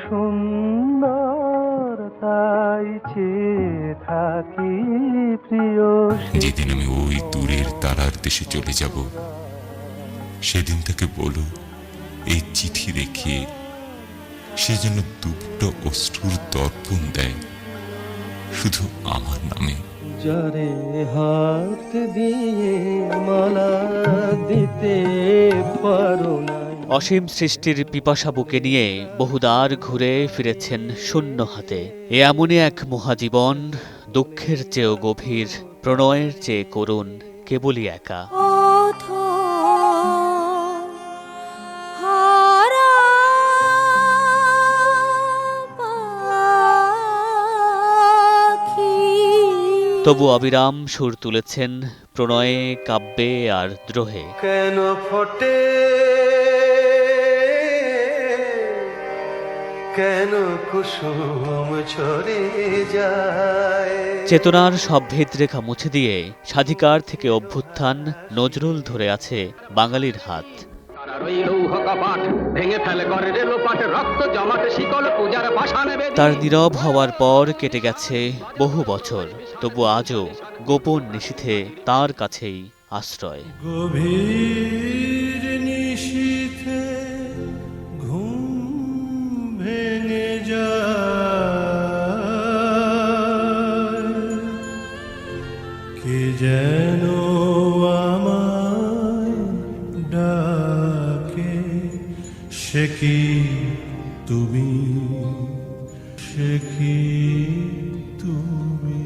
সুন্দর তাই চেয়ে থাকি প্রিয়। যেদিন আমি ওই দূরের তারার দেশে চলে যাব, সেদিন তাকে বলো এই চিঠি রেখে সে যেন দুটো অশ্রুর দর্পণ দেয় শুধু আমার নামে। যারে হাত দিয়ে মালা দিতে পারো না। অসীম সৃষ্টির পিপাসা বুকে নিয়ে বহুদার ঘুরে ফিরেছেন শূন্য হাতে। এ এমনই এক মহাজীবন, দুঃখের চেয়েও গভীর, প্রণয়ের চেয়ে করুণ, কেবলই একা। তবু অবিরাম সুর তুলেছেন প্রণয়ে, কাব্যে আর দ্রোহে। কেন ফোটে, কেন কুসুম ঝরে যায়। চেতনার সব ভেদরেখা মুছে দিয়ে স্বাধিকার থেকে অভ্যুত্থান, নজরুল ধরে আছে বাঙালির হাত। তার নীরব হওয়ার পর কেটে গেছে বহু বছর, তবু আজও গোপন নিশীথে তার কাছেই আশ্রয়। গভীর নিশীথে ঘুম ভেঙে যায়, কে যেন আমায় ডাকে। সে কি তুমি, সে কি তুমি?